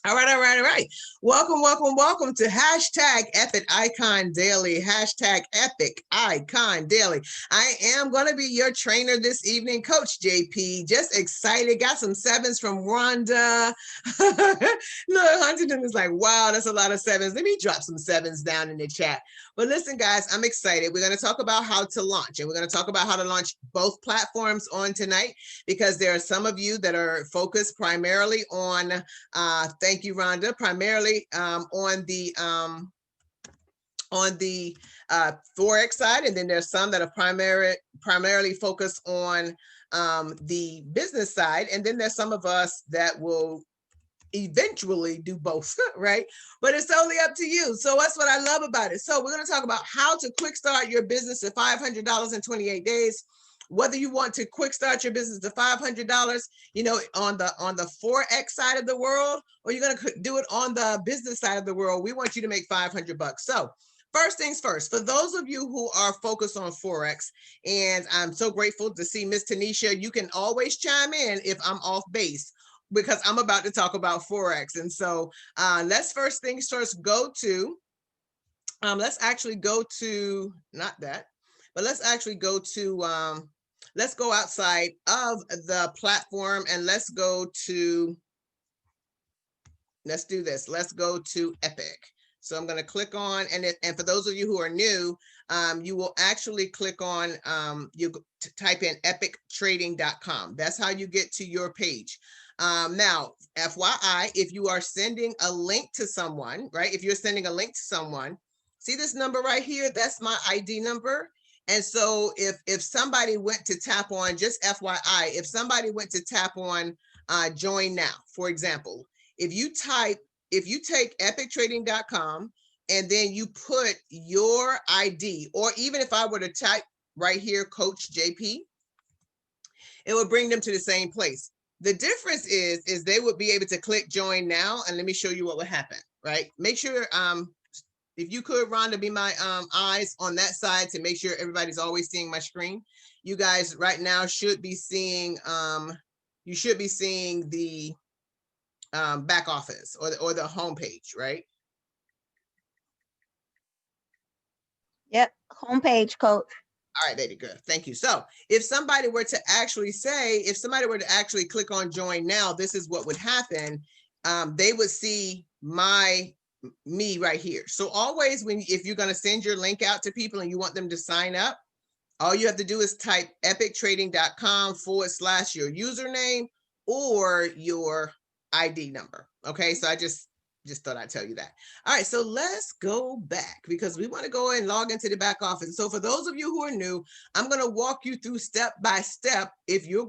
All right, all right, all right. Welcome, welcome, welcome to hashtag Epic Icon Daily. Hashtag Epic Icon Daily. I am going to be your trainer this evening, Coach JP. Just excited. Got some sevens from Rhonda. Look, Huntington is like, wow, that's a lot of sevens. Let me drop some sevens down in the chat. But listen, guys, I'm excited. We're going to talk about how to launch, and we're going to talk about how to launch both platforms on tonight, because there are some of you that are focused primarily on thank you, Rhonda. Primarily on the Forex side, and then there's some that are primarily focused on the business side, and then there's some of us that will eventually do both, right? But it's totally up to you. So that's what I love about it. So we're going to talk about how to quick start your business to $500 in 28 days. Whether you want to quick start your business to $500, you know, on the Forex side of the world, or you're going to do it on the business side of the world, we want you to make $500. So first things first, for those of you who are focused on Forex, and I'm so grateful to see Miss Tanisha, you can always chime in if I'm off base, because I'm about to talk about Forex. And so let's first things first go to, let's actually go to, not that, but let's actually go to, let's go outside of the platform and let's go to, let's do this. Let's go to Epic. So I'm going to click on, and for those of you who are new, you will actually click on, you type in epictrading.com. That's how you get to your page. Now, FYI, if you are sending a link to someone, right? If you're sending a link to someone, see this number right here? That's my ID number. And so if somebody went to tap on, just FYI, if somebody went to tap on join now, for example, if you take epictrading.com and then you put your ID, or even if I were to type right here, Coach JP, it would bring them to the same place. The difference is they would be able to click join now, and let me show you what would happen, right? Make sure, if you could, Rhonda, be my eyes on that side to make sure everybody's always seeing my screen. You guys right now should be seeing, you should be seeing the back office or the homepage, right? Yep, homepage, Coach. All right, baby, good. Thank you. So if somebody were to actually click on join now, this is what would happen. They would see me right here. So always if you're going to send your link out to people and you want them to sign up, all you have to do is type epictrading.com / your username or your ID number. Okay, so I just thought I'd tell you that. All right, so let's go back because we want to go and log into the back office. So for those of you who are new, I'm going to walk you through step by step. If your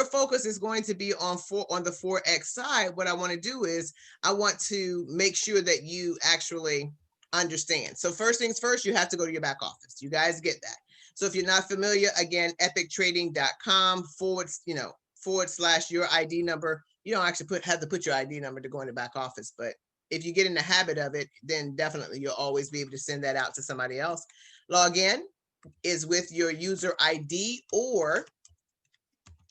focus is going to be on the Forex side, what I want to do is I want to make sure that you actually understand. So first things first, you have to go to your back office. You guys get that. So if you're not familiar, again, epictrading.com / your ID number. You don't actually have to put your ID number to go in the back office, but if you get in the habit of it, then definitely you'll always be able to send that out to somebody else. Log in is with your user ID or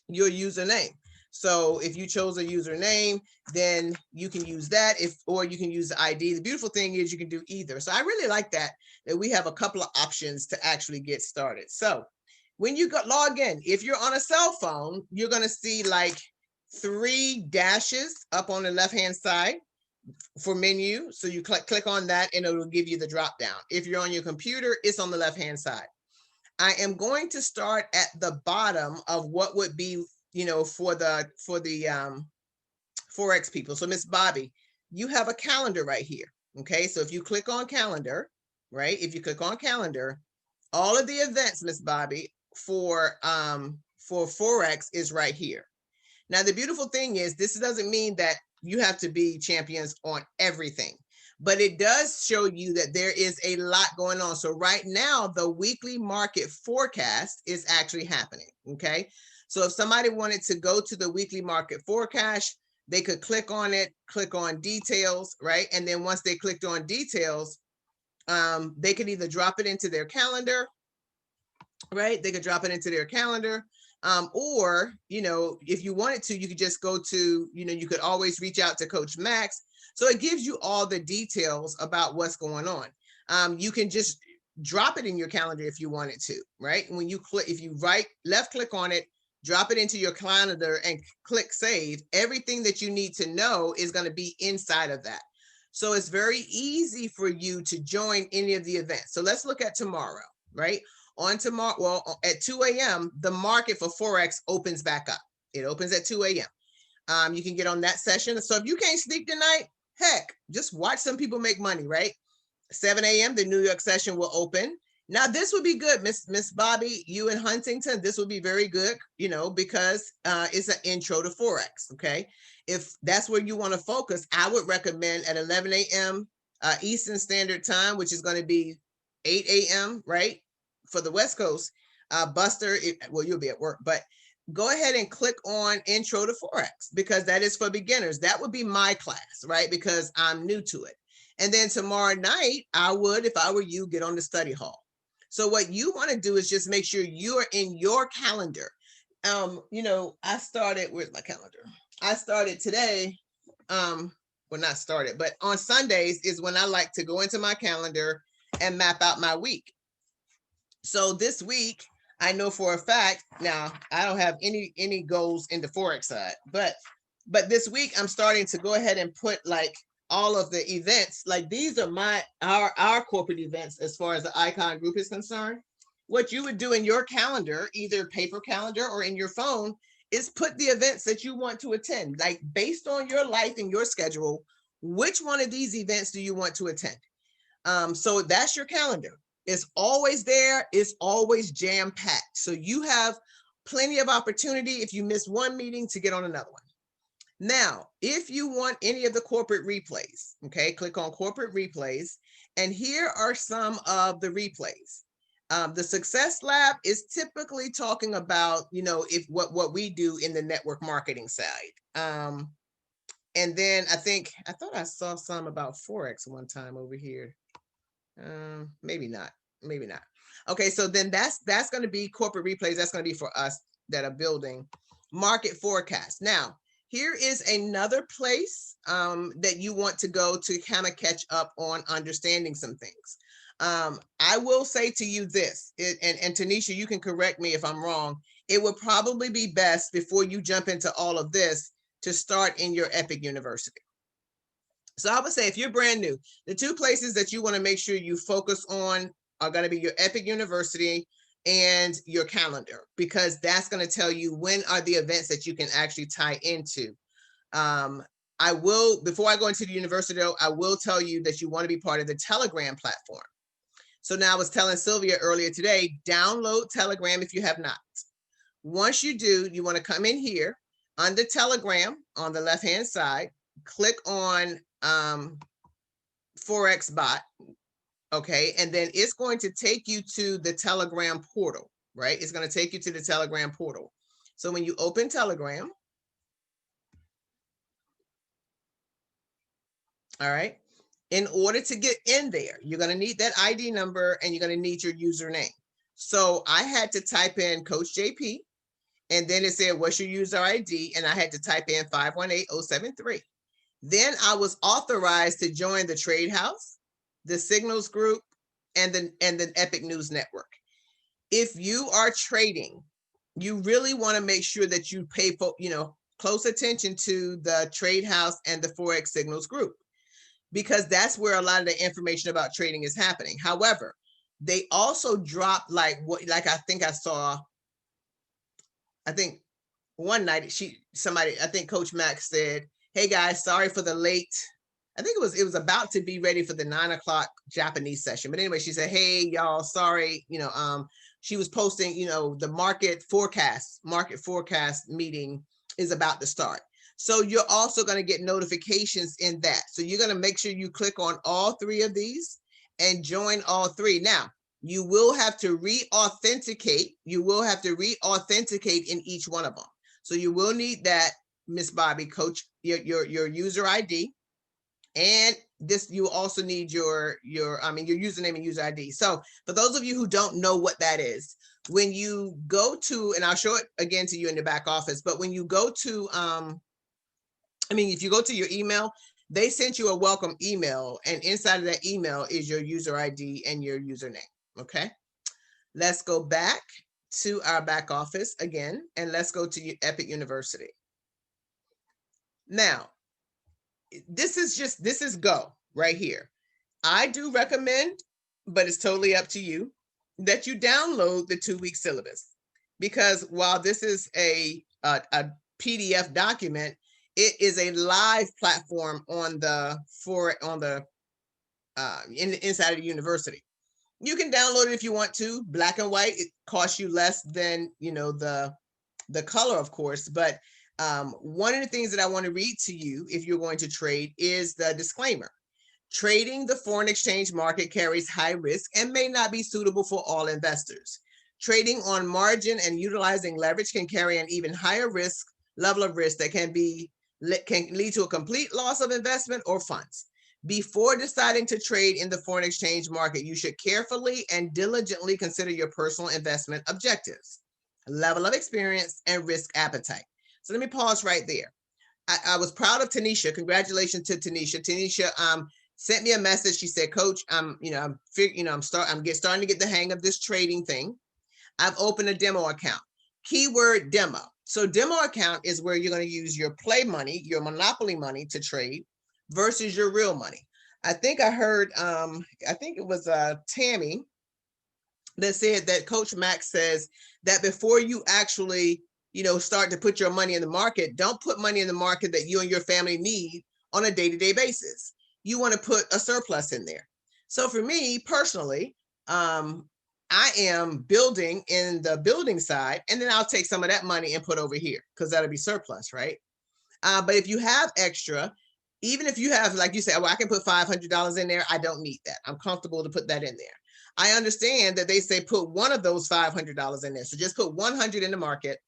your username. So if you chose a username, then you can use that, or you can use the ID. The beautiful thing is you can do either. So I really like that we have a couple of options to actually get started. So when you log in, if you're on a cell phone, you're going to see like 3 dashes up on the left-hand side for menu. So you click on that and it will give you the drop down. If you're on your computer, it's on the left-hand side. I am going to start at the bottom of what would be, for the Forex people. So Miss Bobby, you have a calendar right here. Okay, so if you click on calendar, right? If you click on calendar, all of the events, Miss Bobby, for Forex is right here. Now, the beautiful thing is this doesn't mean that you have to be champions on everything, but it does show you that there is a lot going on. So right now, the weekly market forecast is actually happening, okay? So if somebody wanted to go to the weekly market forecast, they could click on it, click on details, right? And then once they clicked on details, they could either drop it into their calendar, right? They could drop it into their calendar. Or, if you wanted to, you could just go to, you could always reach out to Coach Max. So it gives you all the details about what's going on. You can just drop it in your calendar if you wanted to, right? When you click, if you left click on it, drop it into your calendar and click save, everything that you need to know is going to be inside of that. So it's very easy for you to join any of the events. So let's look at tomorrow, right? On tomorrow, well, at 2 a.m., the market for Forex opens back up. It opens at 2 a.m. You can get on that session. So if you can't sleep tonight, heck, just watch some people make money, right? 7 a.m., the New York session will open. Now, this would be good, Miss Bobby, you in Huntington, this would be very good, because it's an intro to Forex, okay? If that's where you want to focus, I would recommend at 11 a.m. Eastern Standard Time, which is going to be 8 a.m., right? For the West Coast, Buster, well, you'll be at work, but go ahead and click on Intro to Forex because that is for beginners. That would be my class, right? Because I'm new to it. And then tomorrow night, I would, if I were you, get on the study hall. So what you want to do is just make sure you are in your calendar. I started, where's my calendar? I started today, well, not started, but on Sundays is when I like to go into my calendar and map out my week. So this week, I know for a fact, now I don't have any goals in the Forex side, but this week I'm starting to go ahead and put like all of the events, like these are our corporate events as far as the Icon Group is concerned. What you would do in your calendar, either paper calendar or in your phone, is put the events that you want to attend, like based on your life and your schedule, which one of these events do you want to attend? So that's your calendar. It's always there. It's always jam-packed. So you have plenty of opportunity if you miss one meeting to get on another one. Now, if you want any of the corporate replays, okay, click on corporate replays. And here are some of the replays. The Success Lab is typically talking about, if what we do in the network marketing side. And then I thought I saw some about Forex one time over here. Maybe not. Okay, so then that's going to be corporate replays. That's going to be for us that are building market forecast. Now, here is another place that you want to go to kind of catch up on understanding some things. I will say to you this, and Tanisha, you can correct me if I'm wrong. It would probably be best before you jump into all of this to start in your Epic University. So I would say if you're brand new, the two places that you want to make sure you focus on are going to be your Epic University and your calendar, because that's going to tell you when are the events that you can actually tie into. I will, before I go into the university, though, I will tell you that you want to be part of the Telegram platform. So now I was telling Sylvia earlier today, download Telegram if you have not. Once you do, you want to come in here under Telegram on the left-hand side, click on Forex bot, okay, and then it's going to take you to the Telegram portal, right? It's going to take you to the Telegram portal. So when you open Telegram, all right, in order to get in there, you're going to need that ID number and you're going to need your username. So I had to type in Coach JP, and then it said, what's your user ID? And I had to type in 518073. Then I was authorized to join the Trade House, the Signals Group, and the Epic News Network. If you are trading, you really want to make sure that you pay close attention to the Trade House and the Forex Signals Group, because that's where a lot of the information about trading is happening. However, they also drop I think one night I think Coach Max said, hey guys, sorry for the late. I think it was about to be ready for the 9 o'clock Japanese session. But anyway, she said, hey y'all, sorry. She was posting, the market forecast meeting is about to start. So you're also going to get notifications in that. So you're going to make sure you click on all three of these and join all three. Now, you will have to re-authenticate. You will have to re-authenticate in each one of them. So you will need that, Miss Bobby, Coach, your user ID. And this, you also need your username and user ID. So for those of you who don't know what that is, when you go to, and I'll show it again to you in the back office, but when you go to, if you go to your email, they sent you a welcome email, and inside of that email is your user ID and your username. Okay. Let's go back to our back office again, and let's go to Epic University. Now, this is go right here. I do recommend, but it's totally up to you, that you download the 2-week syllabus, because while this is a PDF document, it is a live platform on the inside of the university. You can download it if you want to, black and white. It costs you less than the color, of course. But one of the things that I want to read to you, if you're going to trade, is the disclaimer. Trading the foreign exchange market carries high risk and may not be suitable for all investors. Trading on margin and utilizing leverage can carry an even higher level of risk that can lead to a complete loss of investment or funds. Before deciding to trade in the foreign exchange market, you should carefully and diligently consider your personal investment objectives, level of experience, and risk appetite. So let me pause right there. I was proud of Tanisha. Congratulations to Tanisha. Tanisha sent me a message. She said, "Coach, I'm starting to get the hang of this trading thing. I've opened a demo account." Keyword demo. So demo account is where you're going to use your play money, your monopoly money to trade versus your real money. I think I heard, I think it was Tammy that said that Coach Max says that before you actually, start to put your money in the market, don't put money in the market that you and your family need on a day-to-day basis. You want to put a surplus in there. So for me personally, I am building in the building side, and then I'll take some of that money and put over here because that'll be surplus, right? But if you have extra, even if you have, like you said, well, I can put $500 in there, I don't need that. I'm comfortable to put that in there. I understand that they say put one of those $500 in there. So just put 100 in the market,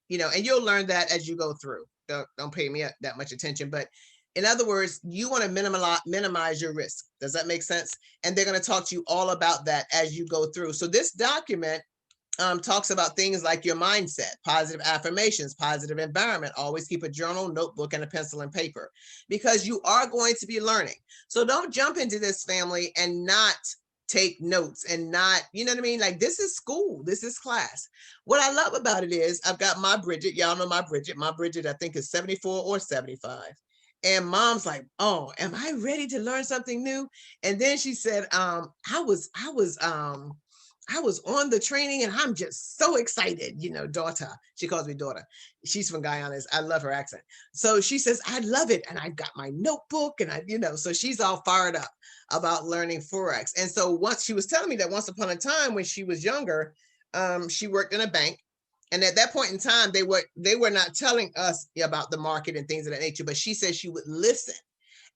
and you'll learn that as you go through. Don't pay me that much attention. But in other words, you want to minimize your risk. Does that make sense? And they're going to talk to you all about that as you go through. So this document talks about things like your mindset, positive affirmations, positive environment. Always keep a journal, notebook, and a pencil and paper, because you are going to be learning. So don't jump into this, family, and not take notes and not, you know what I mean? Like, this is school, this is class. What I love about it is I've got my Bridget. Y'all know my Bridget. My Bridget, I think, is 74 or 75. And mom's like, "Oh, am I ready to learn something new?" And then she said, I was on the training and I'm just so excited, daughter. She calls me daughter. She's from Guyana. I love her accent. So she says, "I love it. And I've got my notebook and so she's all fired up about learning Forex." And so once she was telling me that once upon a time when she was younger, she worked in a bank. And at that point in time, they were not telling us about the market and things of that nature, but she said she would listen.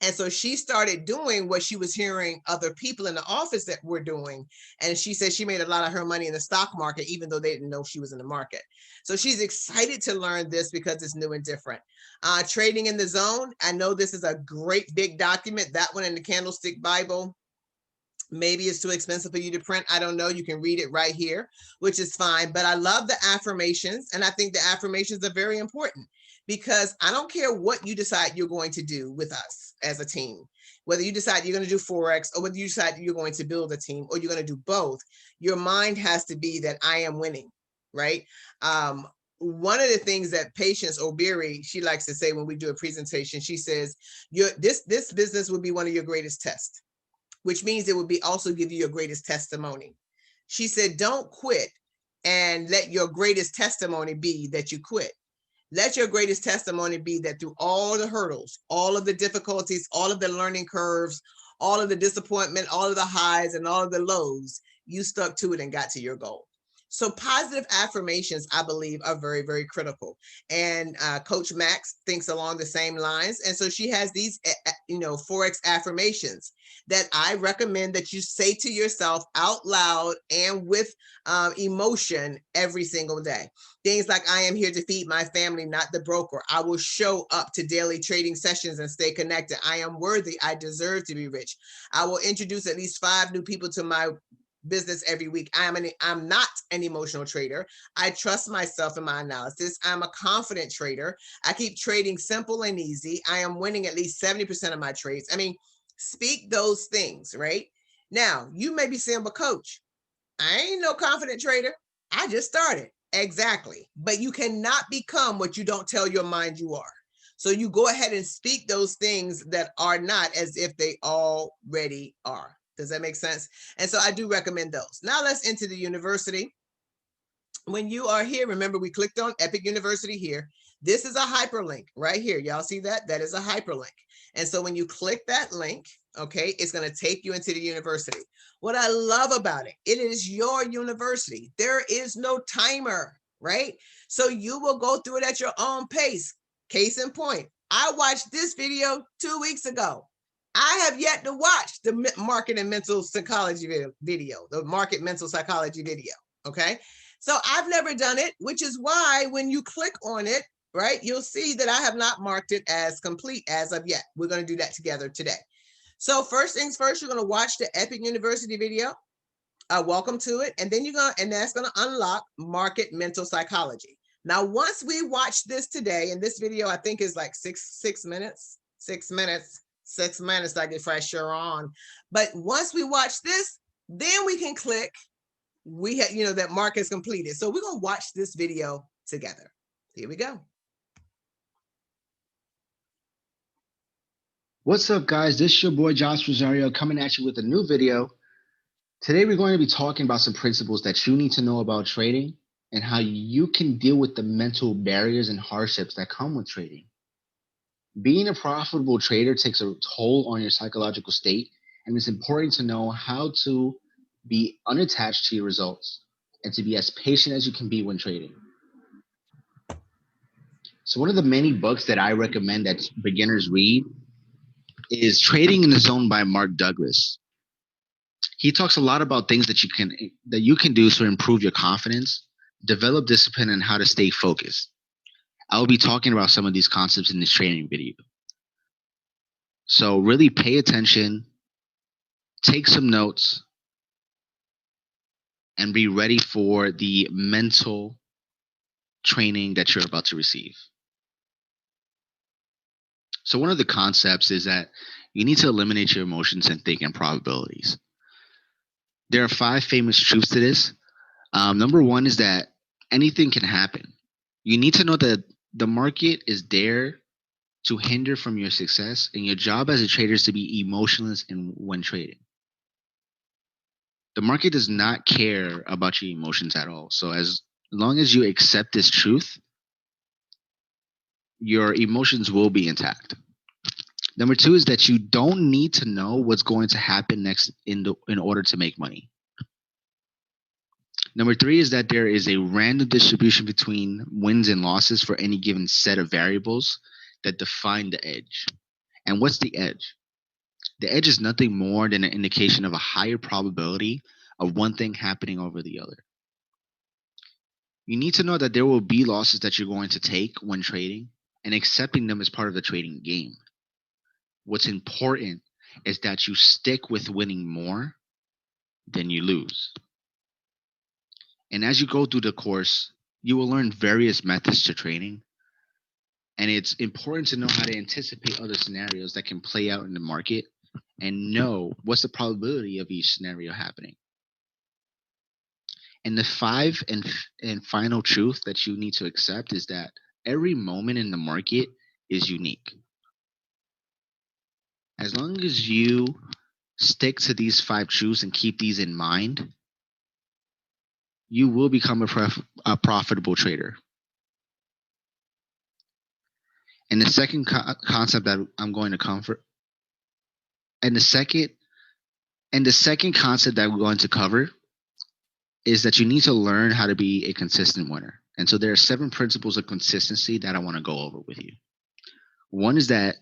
And so she started doing what she was hearing other people in the office that were doing. And she said she made a lot of her money in the stock market, even though they didn't know she was in the market. So she's excited to learn this because it's new and different. Trading in the Zone. I know this is a great big document. That one in the Candlestick Bible. Maybe it's too expensive for you to print. I don't know. You can read it right here, which is fine. But I love the affirmations. And I think the affirmations are very important, because I don't care what you decide you're going to do with us as a team, whether you decide you're going to do Forex or whether you decide you're going to build a team or you're going to do both. Your mind has to be that I am winning, right? One of the things that Patience Obiri, she likes to say when we do a presentation, she says, this business will be one of your greatest tests, which means it would be also give you your greatest testimony. She said, don't quit and let your greatest testimony be that you quit. Let your greatest testimony be that through all the hurdles, all of the difficulties, all of the learning curves, all of the disappointment, all of the highs and all of the lows, you stuck to it and got to your goal. So positive affirmations, I believe, are very, very critical. And Coach Max thinks along the same lines. And so she has these Forex affirmations that I recommend that you say to yourself out loud and with emotion every single day. Things like, I am here to feed my family, not the broker. I will show up to daily trading sessions and stay connected. I am worthy. I deserve to be rich. I will introduce at least 5 new people to my business every week. I'm not an emotional trader. I trust myself in my analysis. I'm a confident trader. I keep trading simple and easy. I am winning at least 70% of my trades. I mean, speak those things, right? Now, you may be saying, but coach, I ain't no confident trader. I just started. Exactly. But you cannot become what you don't tell your mind you are. So you go ahead and speak those things that are not as if they already are. Does that make sense? And so I do recommend those. Now let's enter the university. When you are here, remember we clicked on Epic University here. This is a hyperlink right here. Y'all see that? That is a hyperlink. And so when you click that link, okay, it's going to take you into the university. What I love about it, it is your university. There is no timer, right? So you will go through it at your own pace. Case in point, I watched this video 2 weeks ago. I have yet to watch the market and mental psychology video, the market mental psychology video, okay? So I've never done it, which is why when you click on it, right, you'll see that I have not marked it as complete as of yet. We're going to do that together today. So first things first, you're going to watch the Epic University video. Welcome to it. And then and that's going to unlock market mental psychology. Now, once we watch this today, and this video, I think is like six minutes, 6 minutes, 6 minutes, like if I sure on. But once we watch this, then we can click, we have, that mark is completed. So we're going to watch this video together. Here we go. What's up, guys? This is your boy Josh Rosario coming at you with a new video. Today, we're going to be talking about some principles that you need to know about trading and how you can deal with the mental barriers and hardships that come with trading. Being a profitable trader takes a toll on your psychological state, and it's important to know how to be unattached to your results and to be as patient as you can be when trading. So one of the many books that I recommend that beginners read is Trading in the Zone by Mark Douglas. He talks a lot about things that you can do to improve your confidence, develop discipline, and how to stay focused. I will be talking about some of these concepts in this training video. So really pay attention, take some notes, and be ready for the mental training that you're about to receive. So one of the concepts is that you need to eliminate your emotions and think in probabilities. There are 5 famous truths to this. Number 1 is that anything can happen. You need to know that the market is there to hinder from your success, and your job as a trader is to be emotionless when trading. The market does not care about your emotions at all. So as long as you accept this truth, your emotions will be intact. Number 2 is that you don't need to know what's going to happen next in order to make money. Number 3 is that there is a random distribution between wins and losses for any given set of variables that define the edge. And what's the edge? The edge is nothing more than an indication of a higher probability of one thing happening over the other. You need to know that there will be losses that you're going to take when trading, and accepting them as part of the trading game. What's important is that you stick with winning more than you lose. And as you go through the course, you will learn various methods to trading. And it's important to know how to anticipate other scenarios that can play out in the market and know what's the probability of each scenario happening. And the 5 and final truth that you need to accept is that every moment in the market is unique. As long as you stick to these 5 truths and keep these in mind, you will become a profitable trader. And the second concept that I'm going to cover, and the second concept that we're going to cover is that you need to learn how to be a consistent winner. And so there are 7 principles of consistency that I want to go over with you. One is that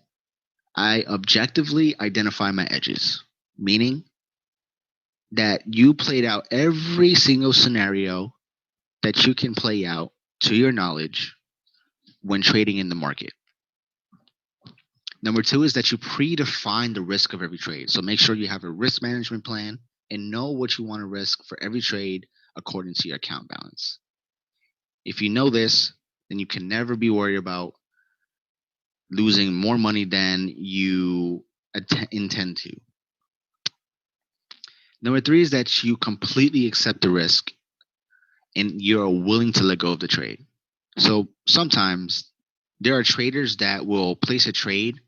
I objectively identify my edges, meaning that you played out every single scenario that you can play out to your knowledge when trading in the market. Number two is that you predefine the risk of every trade. So make sure you have a risk management plan and know what you want to risk for every trade according to your account balance. If you know this, then you can never be worried about losing more money than you intend to. Number three is that you completely accept the risk and you're willing to let go of the trade. So sometimes there are traders that will place a trade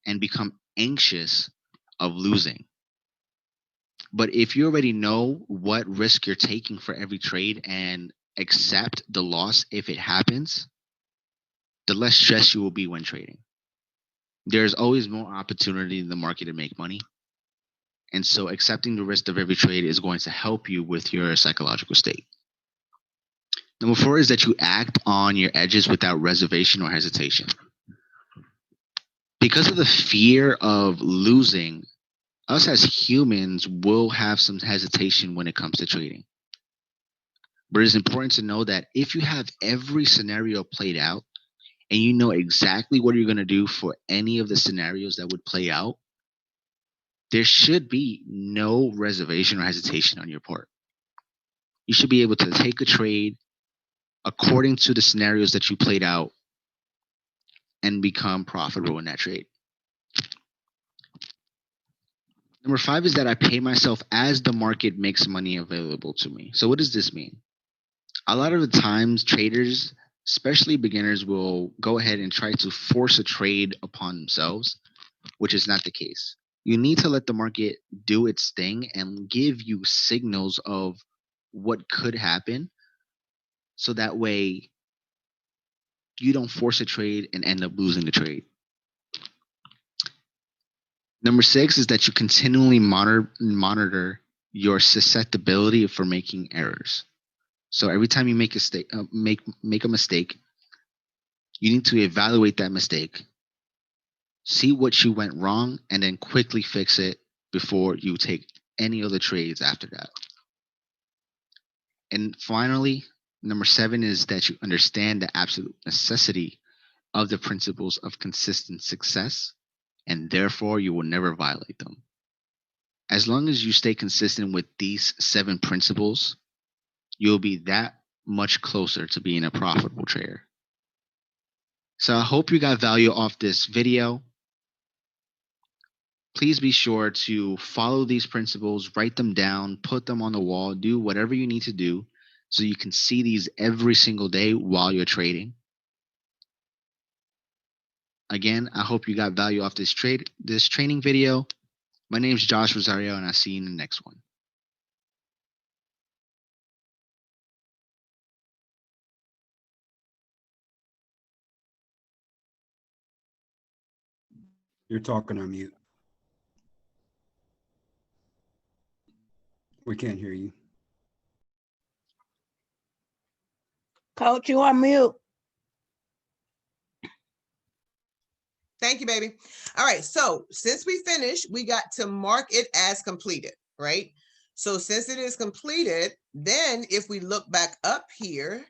and become anxious of losing. But if you already know what risk you're taking for every trade and accept the loss if it happens, the less stress you will be when trading. There's always more opportunity in the market to make money. And so accepting the risk of every trade is going to help you with your psychological state. Number four is that you act on your edges without reservation or hesitation. Because of the fear of losing, us as humans will have some hesitation when it comes to trading. But it's important to know that if you have every scenario played out and you know exactly what you're going to do for any of the scenarios that would play out, there should be no reservation or hesitation on your part. You should be able to take a trade according to the scenarios that you played out and become profitable in that trade. Number five is that I pay myself as the market makes money available to me. So what does this mean? A lot of the times traders, especially beginners, will go ahead and try to force a trade upon themselves, which is not the case. You need to let the market do its thing and give you signals of what could happen so that way you don't force a trade and end up losing the trade. Number six is that you continually monitor your susceptibility for making errors. So every time you make a mistake, you need to evaluate that mistake, see what you went wrong, and then quickly fix it before you take any other trades after that. And finally, number seven is that you understand the absolute necessity of the principles of consistent success, and therefore you will never violate them. As long as you stay consistent with these seven principles, you'll be that much closer to being a profitable trader. So I hope you got value off this video. Please be sure to follow these principles, write them down, put them on the wall, do whatever you need to do so you can see these every single day while you're trading. Again, I hope you got value off this training video. My name is Josh Rosario, and I'll see you in the next one. You're talking on mute. We can't hear you. Coach, you on mute. Thank you, baby. All right. So since we finished, we got to mark it as completed, right? So since it is completed, then if we look back up here,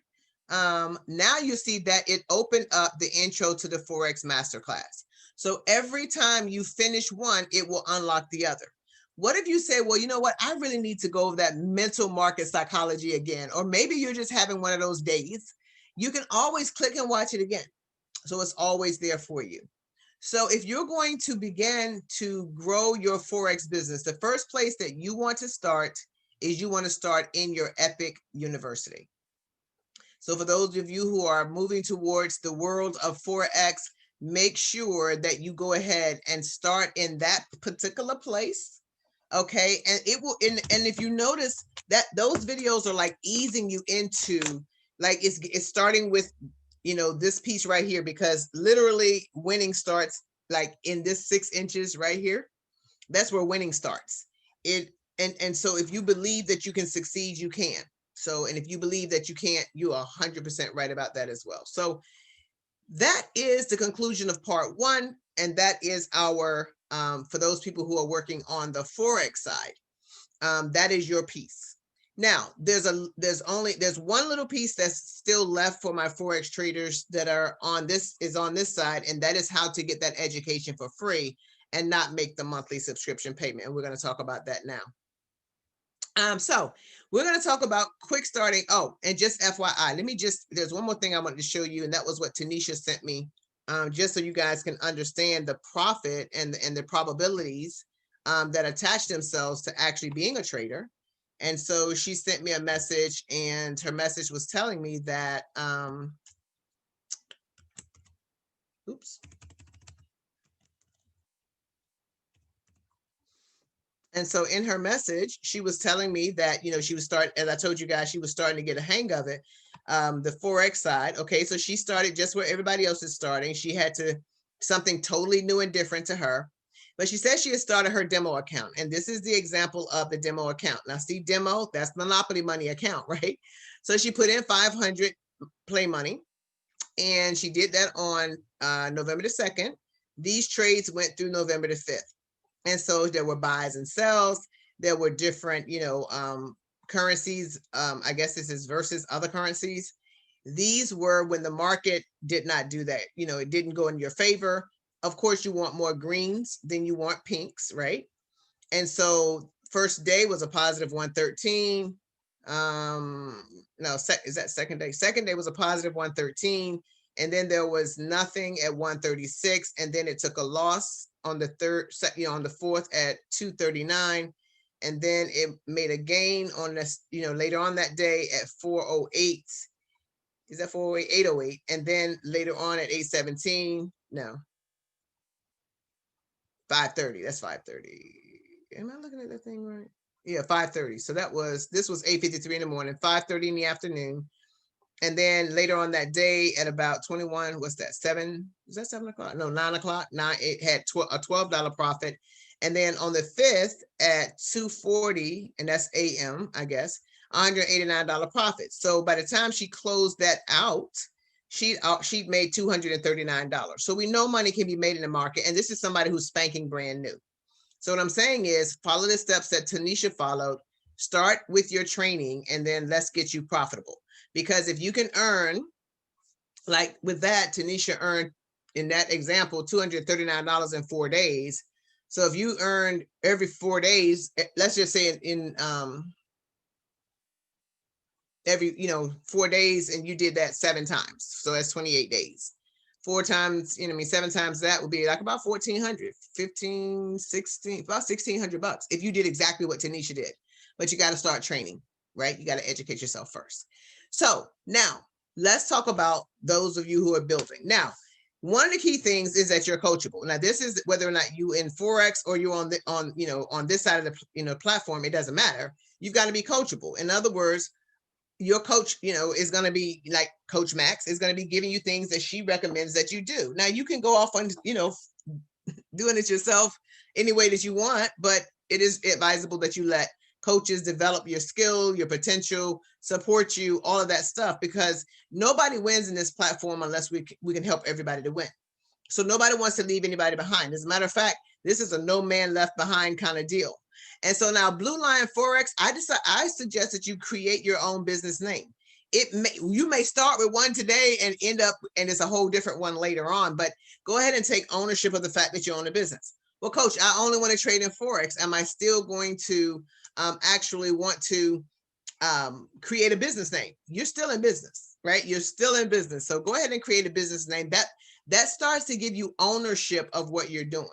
now you see that it opened up the intro to the Forex Masterclass. So every time you finish one, it will unlock the other. What if you say, well, you know what? I really need to go over that mental market psychology again, or maybe you're just having one of those days. You can always click and watch it again. So it's always there for you. So if you're going to begin to grow your Forex business, the first place that you want to start is you want to start in your Epic University. So for those of you who are moving towards the world of Forex, make sure that you go ahead and start in that particular place. Okay. And it will, and if you notice that those videos are like easing you into, like it's starting with, you know, this piece right here, because literally winning starts like in this 6 inches right here. That's where winning starts. And so if you believe that you can succeed, you can. So, and if you believe that you can't, you are 100% right about that as well. So that is the conclusion of part one. And that is our, for those people who are working on the Forex side, that is your piece. Now, there's one little piece that's still left for my Forex traders that are on this side, and that is how to get that education for free and not make the monthly subscription payment. And we're going to talk about that now. So we're going to talk about quick starting. Oh, and just FYI, there's one more thing I wanted to show you, and that was what Tanisha sent me, just so you guys can understand the profit and the probabilities that attach themselves to actually being a trader. And so she sent me a message, and her message was telling me that, oops. And so in her message, she was telling me that, she was as I told you guys, she was starting to get a hang of it, the Forex side. Okay, so she started just where everybody else is starting. She had something totally new and different to her. But she said she had started her demo account. And this is the example of the demo account. Now, see, demo, that's Monopoly money account, right? So she put in 500 play money. And she did that on November the 2nd. These trades went through November the 5th. And so there were buys and sells. There were different, currencies. I guess this is versus other currencies. These were when the market did not do that. It didn't go in your favor. Of course, you want more greens than you want pinks, right? And so first day was a positive 113. No, is that second day? Second day was a positive 113. And then there was nothing at 136. And then it took a loss on the on the fourth at 239. And then it made a gain on this, later on that day at 408. Is that 408? 808. And then later on at 817. No. 530. That's 530. Am I looking at that thing right? Yeah, 530. So this was 8:53 in the morning, 5:30 in the afternoon. And then later on that day at about 21, what's that? 7? Is that 7 o'clock? No, 9 o'clock. It had a $12 profit. And then on the 5th at 2:40, and that's AM, I guess, $189 profit. So by the time she closed that out, she'd made $239. So we know money can be made in the market. And this is somebody who's spanking brand new. So what I'm saying is follow the steps that Tanisha followed. Start with your training, and then let's get you profitable. Because if you can earn, like with that, Tanisha earned in that example, $239 in 4 days. So if you earned every 4 days, let's just say in every 4 days, and you did that 7 times, so that's 28 days. 4 times, 7 times that would be like about 1,400, 15, 16, about $1,600 if you did exactly what Tanisha did. But you got to start training, right? You got to educate yourself first. So now let's talk about those of you who are building. Now, one of the key things is that you're coachable. Now, this is whether or not you in Forex or you're on this side of the platform, it doesn't matter. You've got to be coachable. In other words, your coach, is going to be like Coach Max is going to be giving you things that she recommends that you do. Now you can go off on, doing it yourself any way that you want, but it is advisable that you let coaches develop your skill, your potential, support you, all of that stuff, because nobody wins in this platform unless we can help everybody to win. So nobody wants to leave anybody behind. As a matter of fact, this is a no man left behind kind of deal. And so now Blue Line Forex, I suggest that you create your own business name. You may start with one today and end up, and it's a whole different one later on, but go ahead and take ownership of the fact that you own a business. Well, coach, I only want to trade in Forex. Am I still going to actually want to create a business name? You're still in business, right? You're still in business. So go ahead and create a business name. That starts to give you ownership of what you're doing.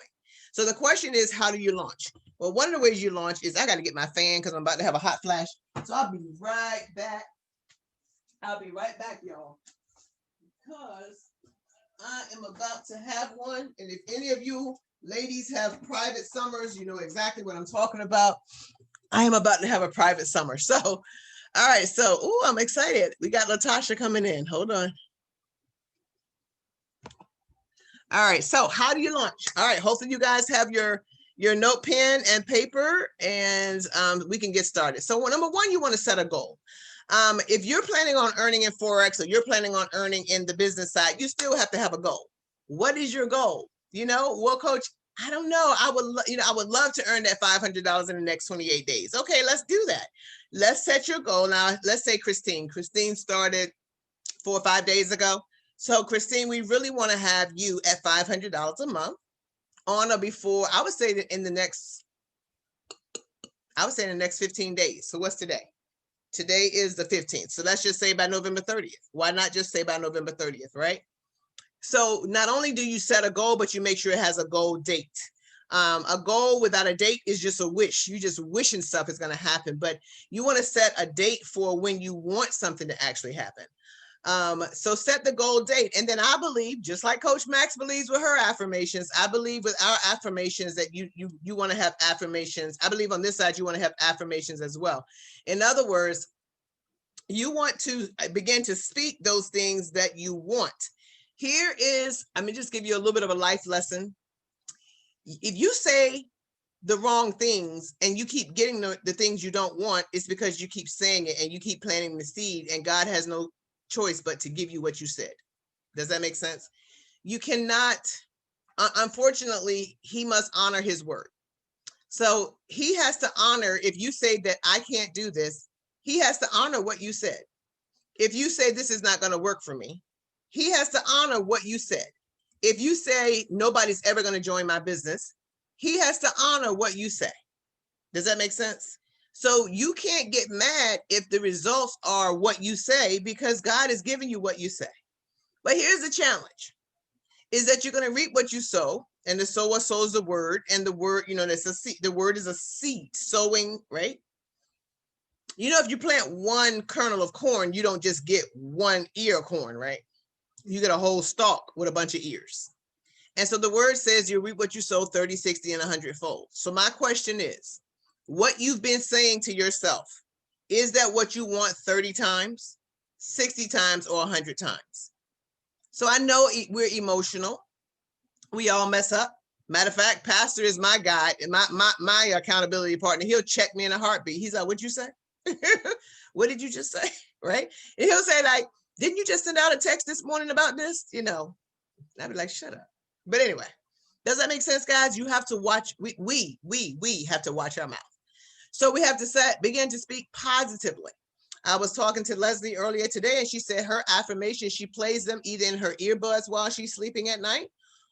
So the question is, how do you launch? Well, one of the ways you launch is I got to get my fan because I'm about to have a hot flash. So I'll be right back. I'll be right back, y'all, because I am about to have one. And if any of you ladies have private summers, you know exactly what I'm talking about. I am about to have a private summer. So, all right. So, I'm excited. We got Latasha coming in. Hold on. All right. So how do you launch? All right. Hopefully you guys have your note pen and paper, and we can get started. So number one, you want to set a goal. If you're planning on earning in Forex, or you're planning on earning in the business side, you still have to have a goal. What is your goal? Well, coach, I don't know. I would love to earn that $500 in the next 28 days. Okay, let's do that. Let's set your goal. Now, let's say Christine started 4 or 5 days ago. So Christine, we really want to have you at $500 a month on or before, I would say that in the next 15 days. So what's today? Today is the 15th. So let's just say by November 30th. Why not just say by November 30th, right? So not only do you set a goal, but you make sure it has a goal date. A goal without a date is just a wish. You just wishing stuff is going to happen, but you want to set a date for when you want something to actually happen. So set the goal date. And then I believe, just like Coach Max believes with her affirmations, I believe with our affirmations that you want to have affirmations. I believe on this side, you want to have affirmations as well. In other words, you want to begin to speak those things that you want. Here is, let me just give you a little bit of a life lesson. If you say the wrong things and you keep getting the things you don't want, it's because you keep saying it and you keep planting the seed, and God has no choice but to give you what you said. Does that make sense? You cannot, unfortunately, he must honor his word. So he has to honor, if you say that I can't do this, he has to honor what you said. If you say this is not going to work for me, he has to honor what you said. If you say nobody's ever going to join my business, he has to honor what you say. Does that make sense? So you can't get mad if the results are what you say, because God is giving you what you say. But here's the challenge, is that you're going to reap what you sow, and the sower sows the word, and the word, that's a seed. The word is a seed, sowing, right? If you plant one kernel of corn, you don't just get one ear of corn, right? You get a whole stalk with a bunch of ears. And so the word says you reap what you sow, 30, 60, and 100-fold. So my question is, what you've been saying to yourself, is that what you want 30 times, 60 times, or 100 times? So I know we're emotional. We all mess up. Matter of fact, Pastor is my guide and my accountability partner. He'll check me in a heartbeat. He's like, what'd you say? What did you just say? Right? And he'll say, like, didn't you just send out a text this morning about this? I'd be like, shut up. But anyway, does that make sense, guys? You have to watch. We have to watch our mouth. So we have to begin to speak positively. I was talking to Leslie earlier today, and she said her affirmations, she plays them either in her earbuds while she's sleeping at night,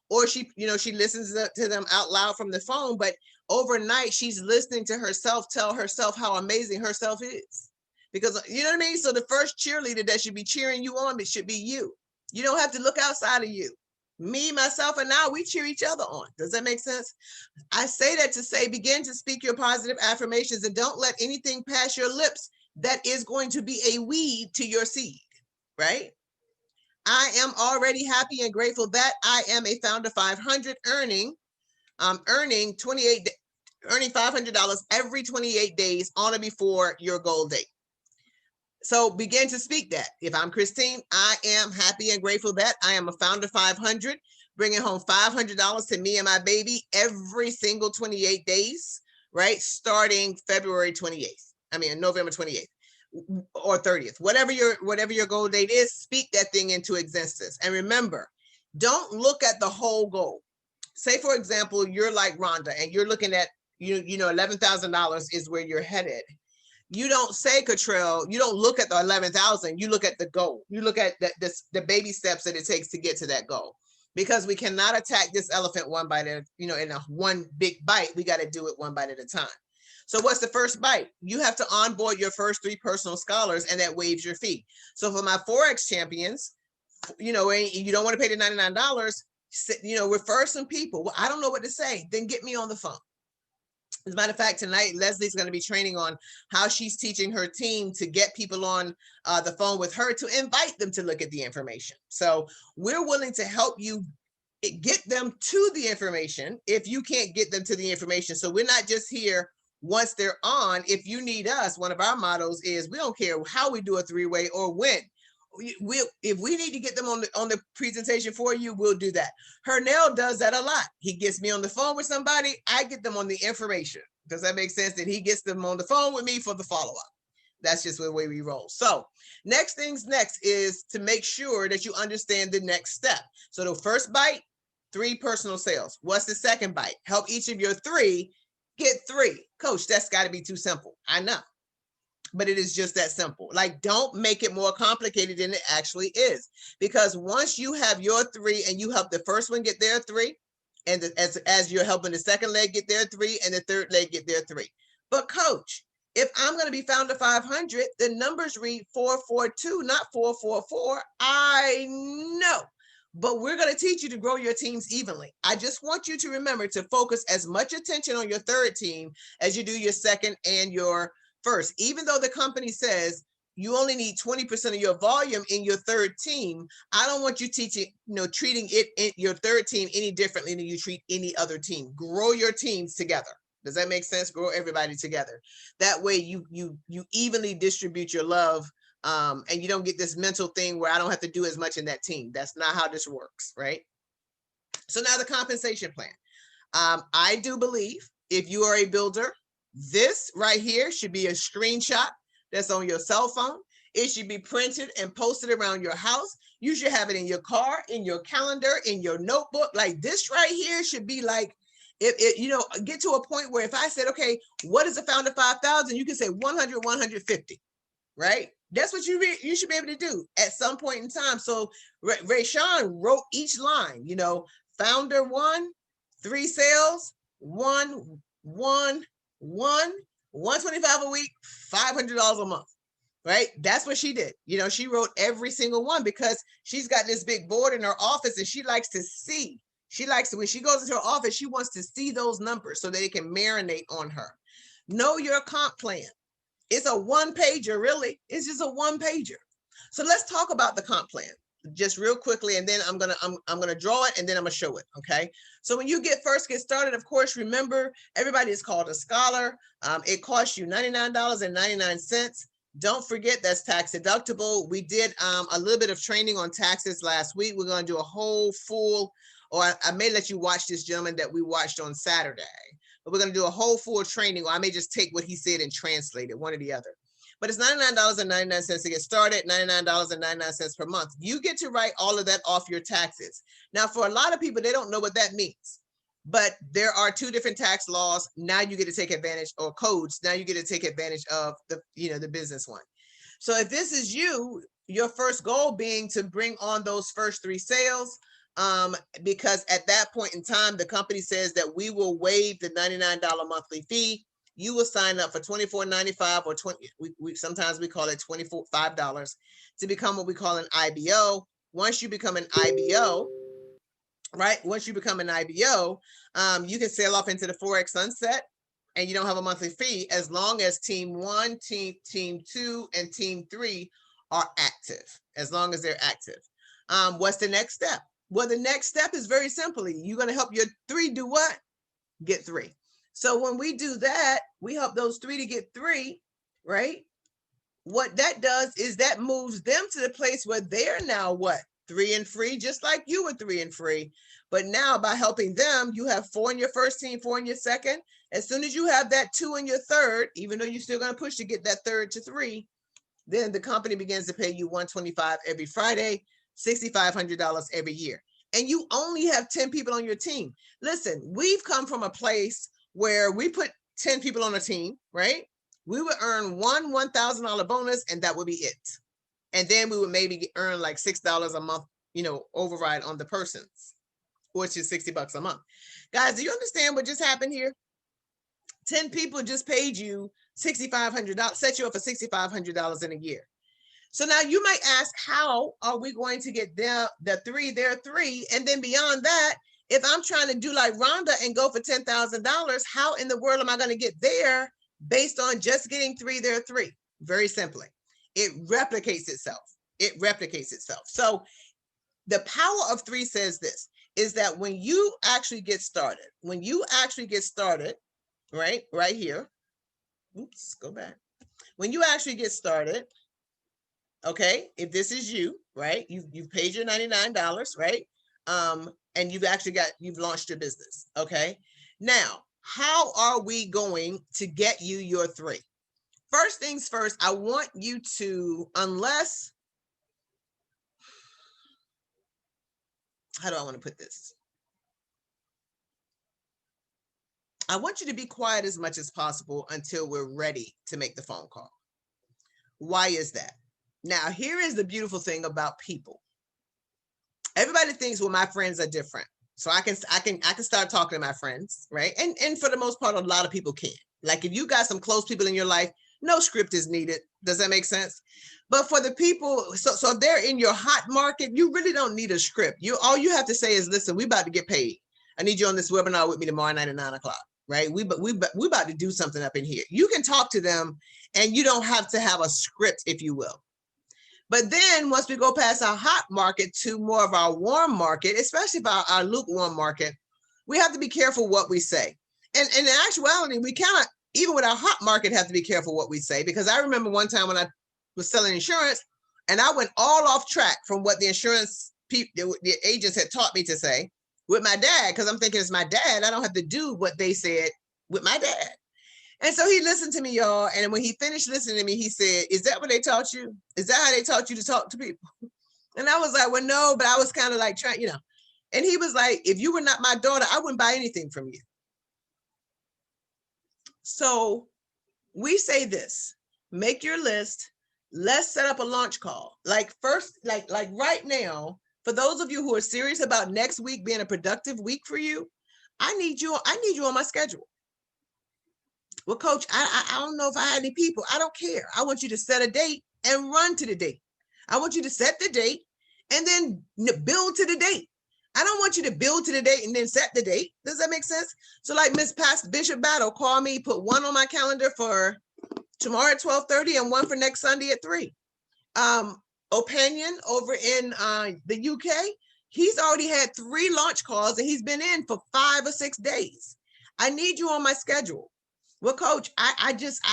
or she listens to them out loud from the phone. But overnight, she's listening to herself tell herself how amazing herself is. Because, you know what I mean? So the first cheerleader that should be cheering you on, it should be you. You don't have to look outside of you. Me, myself, and now we cheer each other on. Does that make sense? I say that to say, begin to speak your positive affirmations, and don't let anything pass your lips that is going to be a weed to your seed, right? I am already happy and grateful that I am a founder 500 earning $500 every 28 days on or before your goal date. So begin to speak that. If I'm Christine, I am happy and grateful that I am a founder 500, bringing home $500 to me and my baby every single 28 days, right? Starting November 28th or 30th, whatever your goal date is, speak that thing into existence. And remember, don't look at the whole goal. Say, for example, you're like Rhonda and you're looking at, $11,000 is where you're headed. You don't say, Cottrell, you don't look at the 11,000, you look at the goal. You look at the baby steps that it takes to get to that goal. Because we cannot attack this elephant one bite at, in a one big bite. We got to do it one bite at a time. So what's the first bite? You have to onboard your first 3 personal scholars, and that waives your fee. So for my Forex champions, you don't want to pay the $99, refer some people. Well, I don't know what to say. Then get me on the phone. As a matter of fact, tonight, Leslie's going to be training on how she's teaching her team to get people on the phone with her to invite them to look at the information. So we're willing to help you get them to the information if you can't get them to the information. So we're not just here once they're on. If you need us, one of our mottos is we don't care how we do a 3-way or when. If we need to get them on the presentation for you, we'll do that. Hernell does that a lot. He gets me on the phone with somebody, I get them on the information. Does that make sense? That he gets them on the phone with me for the follow-up. That's just the way we roll. So next things next is to make sure that you understand the next step. So the first bite, 3 personal sales. What's the second bite? Help each of your 3 get 3. Coach, that's got to be too simple. I know, but it is just that simple. Like, don't make it more complicated than it actually is. Because once you have your 3 and you help the first one get their 3, and as you're helping the second leg get their 3 and the third leg get their 3. But coach, if I'm going to be found to 500, the numbers read 442, not 444. I know, but we're going to teach you to grow your teams evenly. I just want you to remember to focus as much attention on your third team as you do your second and your first. Even though the company says you only need 20% of your volume in your third team, I don't want you treating your third team any differently than you treat any other team. Grow your teams together. Does that make sense? Grow everybody together. That way you evenly distribute your love, and you don't get this mental thing where I don't have to do as much in that team. That's not how this works, right? So now the compensation plan. I do believe if you are a builder, this right here should be a screenshot that's on your cell phone. It should be printed and posted around your house. You should have it in your car, in your calendar, in your notebook. Like this right here should be like, get to a point where if I said, okay, what is a founder 5,000? You can say 100, 150, right? That's what you should be able to do at some point in time. So Rayshawn wrote each line, founder 1, 3 sales, 125 a week, $500 a month, right? That's what she did. She wrote every single one because she's got this big board in her office and she likes to see. When she goes into her office, she wants to see those numbers so that it can marinate on her. Know your comp plan. It's a 1-pager, really. It's just a 1-pager. So let's talk about the comp plan just real quickly, and then I'm gonna draw it and then I'm gonna show it. Okay. So when you first get started, of course, remember everybody is called a scholar. It costs you $99.99. Don't forget that's tax deductible. We did a little bit of training on taxes last week. We're going to do a whole full, or I may let you watch this gentleman that we watched on Saturday, but we're going to do a whole full training, or I may just take what he said and translate it, one or the other. But it's $99.99 to get started, $99.99 per month. You get to write all of that off your taxes. Now, for a lot of people, they don't know what that means. But there are 2 different tax laws. Now you get to take advantage, or codes. Now you get to take advantage of the business one. So if this is your first goal being to bring on those first 3 sales, because at that point in time, the company says that we will waive the $99 monthly fee. You will sign up for $24.95 or sometimes we call it $25 to become what we call an IBO. Once you become an IBO, right? Once you become an IBO, you can sail off into the FOREX sunset and you don't have a monthly fee as long as team 1, team 2, and team 3 are active, as long as they're active. What's the next step? Well, the next step is very simply, you're going to help your 3 do what? Get 3. So when we do that, we help those 3 to get 3, right? What that does is that moves them to the place where they're now what? 3 and free, just like you were 3 and free. But now by helping them, you have 4 in your first team, 4 in your second. As soon as you have that 2 in your third, even though you're still going to push to get that third to 3, then the company begins to pay you $125 every Friday, $6,500 every year. And you only have 10 people on your team. Listen, we've come from a place where we put 10 people on a team, right? We would earn one $1,000 bonus and that would be it. And then we would maybe earn like $6 a month, override on the person's, which is $60 a month. Guys, do you understand what just happened here? 10 people just paid you $6,500, set you up for $6,500 in a year. So now you might ask, how are we going to get their 3? And then beyond that, if I'm trying to do like Rhonda and go for $10,000, how in the world am I going to get there based on just getting 3, their 3? Very simply, it replicates itself. So the power of 3 says this, is that when you actually get started, right here, oops, go back. When you actually get started, okay, if this is you, right, you've paid your $99, right? And you've launched your business, okay? Now, how are we going to get you your 3? first things first, I want you to, unless, how do I want to put this? I want you to be quiet as much as possible until we're ready to make the phone call. Why is that? Now, here is the beautiful thing about people. Everybody thinks, well, my friends are different. So I can start talking to my friends, right? And for the most part, a lot of people can. Like if you got some close people in your life, no script is needed. Does that make sense? But for the people, so if they're in your hot market, you really don't need a script. All you have to say is, listen, we about to get paid. I need you on this webinar with me tomorrow night at 9 o'clock, right? We about to do something up in here. You can talk to them and you don't have to have a script, if you will. But then once we go past our hot market to more of our warm market, especially about our lukewarm market, we have to be careful what we say. And in actuality, we cannot, even with our hot market, have to be careful what we say. Because I remember one time when I was selling insurance and I went all off track from what the insurance people, the agents had taught me to say with my dad, because I'm thinking it's my dad. I don't have to do what they said with my dad. And so he listened to me, y'all. And when he finished listening to me, he said, is that what they taught you? Is that how they taught you to talk to people? And I was like, well, no, but I was kind of like trying, And he was like, if you were not my daughter, I wouldn't buy anything from you. So we say this, make your list. Let's set up a launch call. Like first, like right now, for those of you who are serious about next week being a productive week for you, I need you on my schedule. Well, coach, I don't know if I had any people. I don't care. I want you to set a date and run to the date. I want you to set the date and then build to the date. I don't want you to build to the date and then set the date. Does that make sense? So like Miss Pastor Bishop Battle, call me, put one on my calendar for tomorrow at 12:30 and one for next Sunday at 3. Opinion over in the UK, he's already had 3 launch calls and he's been in for 5 or 6 days. I need you on my schedule. Well, coach, I just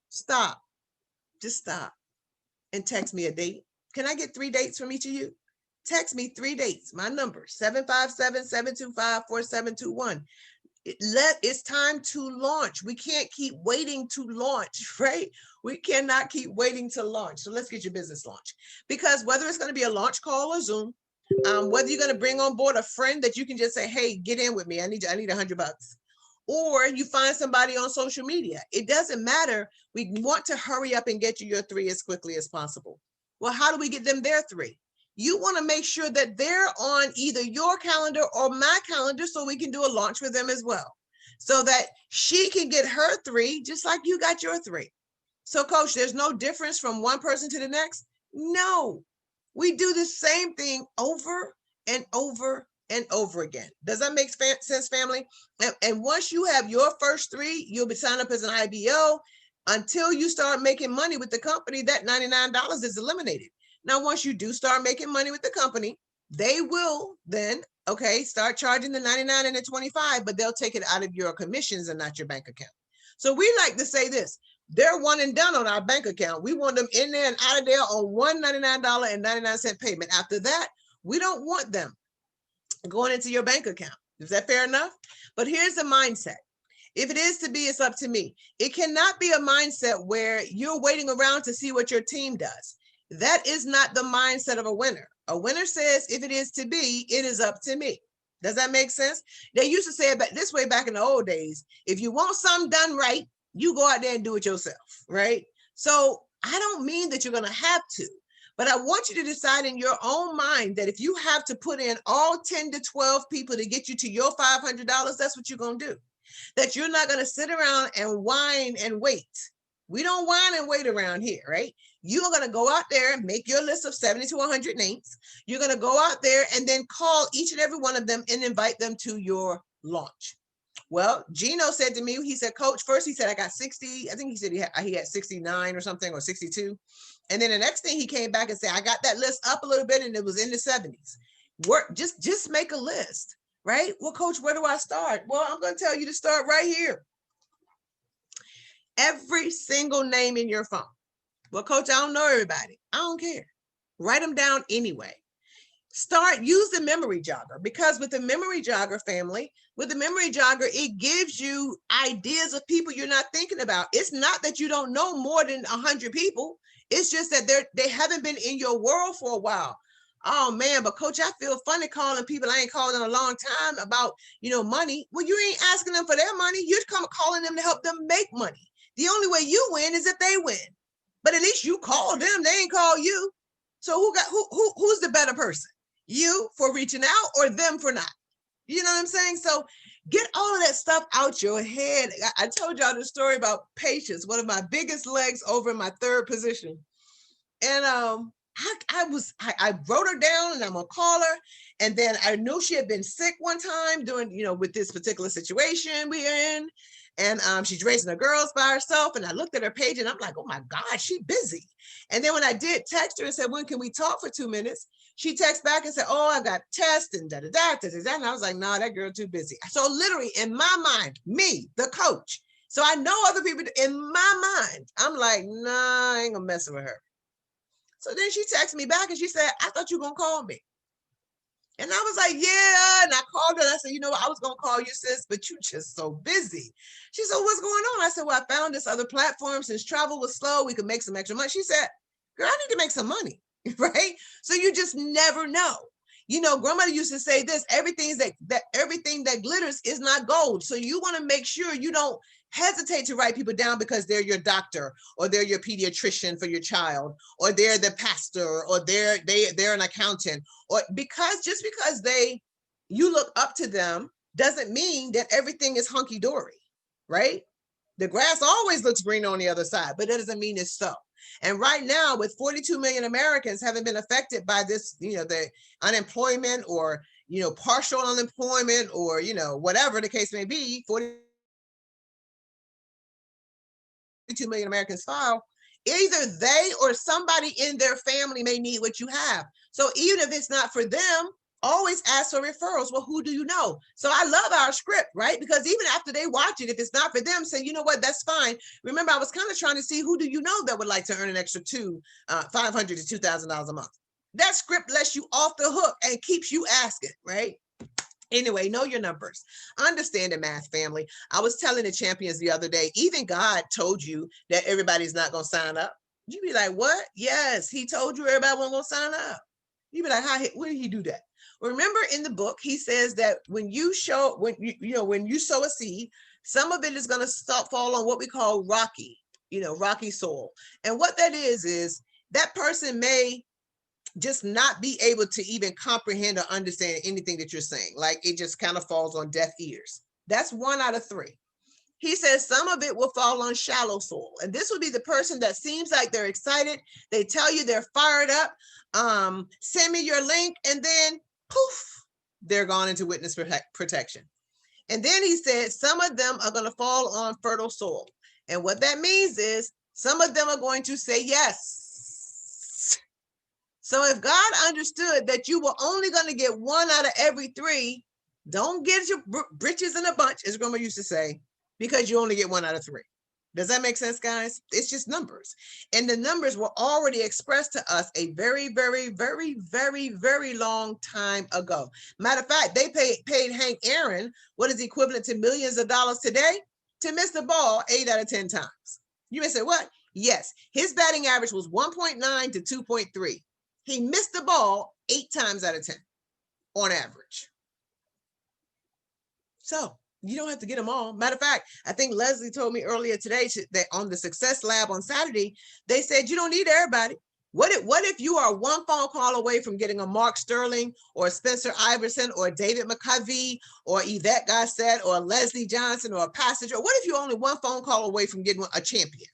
stop. Just stop and text me a date. Can I get 3 dates from each of you? Text me 3 dates. My number, 757-725-4721. It's time to launch. We can't keep waiting to launch, right? We cannot keep waiting to launch. So let's get your business launch. Because whether it's going to be a launch call or Zoom, whether you're going to bring on board a friend that you can just say, hey, get in with me. I need $100. Or you find somebody on social media. It doesn't matter. We want to hurry up and get you your 3 as quickly as possible. Well, how do we get them their 3? You want to make sure that they're on either your calendar or my calendar so we can do a launch with them as well. So that she can get her 3 just like you got your 3. So coach, there's no difference from one person to the next. No, we do the same thing over and over and over again. Does that make sense, family? And once you have your first 3, you'll be signed up as an IBO. Until you start making money with the company, that $99 is eliminated. Now, once you do start making money with the company, they will then, start charging the 99 and the 25, but they'll take it out of your commissions and not your bank account. So we like to say this, they're one and done on our bank account. We want them in there and out of there on one $99.99 payment. After that, we don't want them going into your bank account. Is that fair enough? But here's the mindset. If it is to be, it's up to me. It cannot be a mindset where you're waiting around to see what your team does. That is not the mindset of a winner. A winner says, if it is to be, it is up to me. Does that make sense? They used to say it this way back in the old days. If you want something done right, you go out there and do it yourself, right? So I don't mean that you're going to have to, but I want you to decide in your own mind that if you have to put in all 10 to 12 people to get you to your $500, that's what you're going to do. That you're not going to sit around and whine and wait. We don't whine and wait around here, right? You're going to go out there and make your list of 70 to 100 names. You're going to go out there and then call each and every one of them and invite them to your launch. Well, Gino said to me, he said, coach, first he said, I got 60. I think he said he had 69 or something, or 62. And then the next thing he came back and said, I got that list up a little bit and it was in the 70s. Just make a list, right? Well, coach, where do I start? Well, I'm going to tell you to start right here. Every single name in your phone. Well, coach, I don't know everybody. I don't care. Write them down anyway. use the memory jogger, because with the memory jogger family, with the memory jogger, it gives you ideas of people you're not thinking about. It's not that you don't know more than 100 people. It's just that they haven't been in your world for a while. Oh man, but coach, I feel funny calling people I ain't called in a long time about, money. Well, you ain't asking them for their money. You're calling them to help them make money. The only way you win is if they win. But at least you called them, they ain't call you. So who's the better person? You for reaching out or them for not? You know what I'm saying? So get all of that stuff out your head. I told y'all the story about Patience, one of my biggest legs over in my third position. And I wrote her down and I'm gonna call her. And then I knew she had been sick one time doing, with this particular situation we're in. And she's raising her girls by herself. And I looked at her page and I'm like, oh my God, she's busy. And then when I did text her and said, when can we talk for 2 minutes? She texted back and said, oh, I got tests and da-da-da. And I was like, no, that girl too busy. So literally in my mind, me, the coach. So I know other people in my mind, I'm like, nah, I ain't gonna mess with her. So then she texted me back and she said, I thought you were gonna call me. And I was like, yeah. And I called her and I said, I was gonna call you, sis, but you just so busy. She said, what's going on? I said, well, I found this other platform. Since travel was slow, we could make some extra money. She said, girl, I need to make some money. Right? So you just never know. Grandmother used to say this, everything that glitters is not gold. So you want to make sure you don't hesitate to write people down because they're your doctor or they're your pediatrician for your child, or they're the pastor, or they're an accountant, or just because you look up to them doesn't mean that everything is hunky-dory, right? The grass always looks green on the other side, but that doesn't mean it's so. And right now, with 42 million Americans having been affected by this, the unemployment or, partial unemployment or, whatever the case may be, 42 million Americans file, either they or somebody in their family may need what you have. So even if it's not for them, always ask for referrals. Well, who do you know? So I love our script, right? Because even after they watch it, if it's not for them, say, you know what, that's fine. Remember, I was kind of trying to see who do you know that would like to earn an extra $500 to $2,000 a month. That script lets you off the hook and keeps you asking, right? Anyway, know your numbers. Understand the math, family. I was telling the champions the other day, even God told you that everybody's not going to sign up. You'd be like, what? Yes, he told you everybody wasn't going to sign up. You'd be like, where did he do that? Remember in the book, he says that when you sow a seed, some of it is going to fall on what we call rocky soil. And what that is that person may just not be able to even comprehend or understand anything that you're saying. Like it just kind of falls on deaf ears. That's 1 out of 3. He says some of it will fall on shallow soil. And this will be the person that seems like they're excited. They tell you they're fired up. Send me your link. And then poof, they're gone into witness protection. And then he said, some of them are going to fall on fertile soil. And what that means is some of them are going to say yes. So if God understood that you were only going to get 1 out of every 3, don't get your britches in a bunch, as Grandma used to say, because you only get 1 out of 3. Does that make sense, guys? It's just numbers. And the numbers were already expressed to us a very, very, very, very, very long time ago. Matter of fact, they paid Hank Aaron what is equivalent to millions of dollars today to miss the ball 8 out of 10 times. You may say, what? Yes, his batting average was 1.9 to 2.3. He missed the ball 8 times out of 10 on average. So you don't have to get them all. Matter of fact, I think Leslie told me earlier today that on the Success Lab on Saturday, they said you don't need everybody. What if you are 1 phone call away from getting a Mark Sterling or a Spencer Iverson or a David McCovey or Yvette Gossett or a Leslie Johnson or a Passage? Or what if you're only 1 phone call away from getting a champion?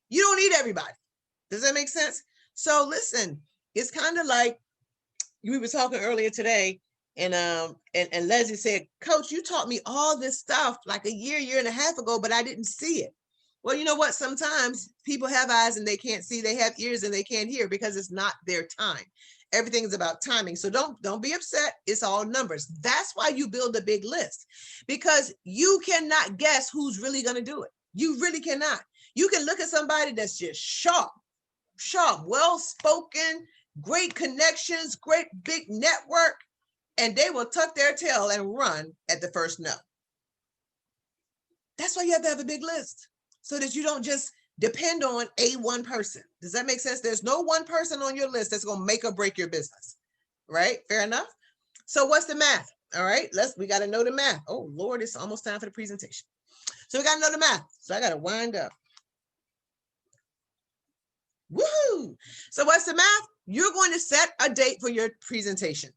You don't need everybody. Does that make sense? So listen, it's kind of like we were talking earlier today. And Leslie said, Coach, you taught me all this stuff like a year and a half ago, but I didn't see it. Well, you know what? Sometimes people have eyes and they can't see. They have ears and they can't hear because it's not their time. Everything is about timing. So don't be upset. It's all numbers. That's why you build a big list, because you cannot guess who's really going to do it. You really cannot. You can look at somebody that's just sharp, well-spoken, great connections, great big network, and they will tuck their tail and run at the first no. That's why you have to have a big list so that you don't just depend on one person. Does that make sense? There's no one person on your list that's going to make or break your business, right? Fair enough. So what's the math? All right, we got to know the math. Oh Lord, it's almost time for the presentation. So we got to know the math. So I got to wind up. Woohoo! So what's the math? You're going to set a date for your presentation.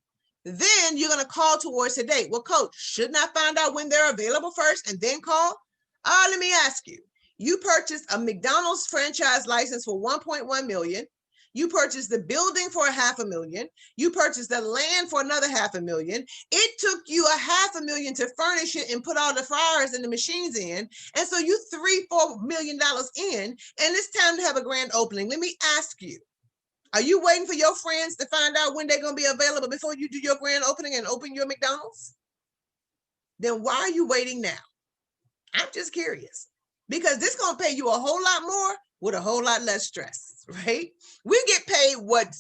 Then you're going to call towards the date. Well, coach, shouldn't I find out when they're available first and then call? Let me ask you. You purchased a McDonald's franchise license for 1.1 million. You purchased the building for $500,000. You purchased the land for another $500,000. It took you $500,000 to furnish it and put all the fryers and the machines in. And so you $3-4 million in, and it's time to have a grand opening. Let me ask you, are you waiting for your friends to find out when they're going to be available before you do your grand opening and open your McDonald's? Then why are you waiting now? I'm just curious, because this is going to pay you a whole lot more with a whole lot less stress, right? We get paid what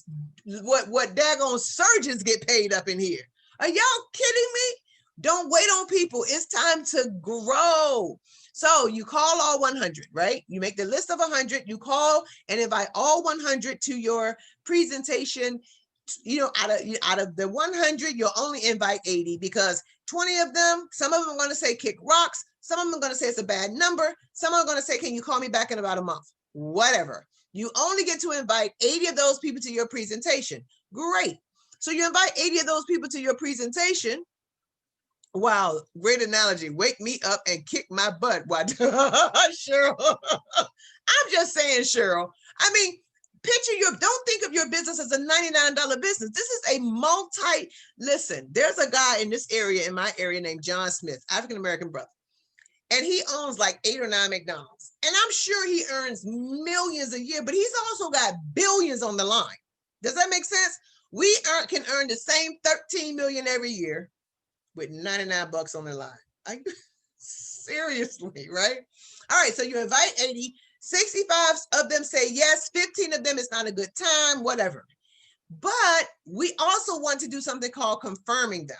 daggone surgeons get paid up in here. Are y'all kidding me? Don't wait on people. It's time to grow. So you call all 100, right? You make the list of 100, you call and invite all 100 to your presentation. You know, out of the 100, you'll only invite 80 because 20 of them, some of them are going to say kick rocks. Some of them are going to say it's a bad number. Some are going to say, can you call me back in about a month? Whatever. You only get to invite 80 of those people to your presentation. Great. So you invite 80 of those people to your presentation. Wow, great analogy. Wake me up and kick my butt. Why, Cheryl? I'm just saying, Cheryl. I mean, don't think of your business as a $99 business. This is listen, there's a guy in this area, in my area, named John Smith, African-American brother. And he owns like 8 or 9 McDonald's. And I'm sure he earns millions a year, but he's also got billions on the line. Does that make sense? We can earn the same 13 million every year with 99 bucks on the line. Like, seriously, right? All right, so you invite 80, 65 of them say yes, 15 of them it's not a good time, whatever. But we also want to do something called confirming them.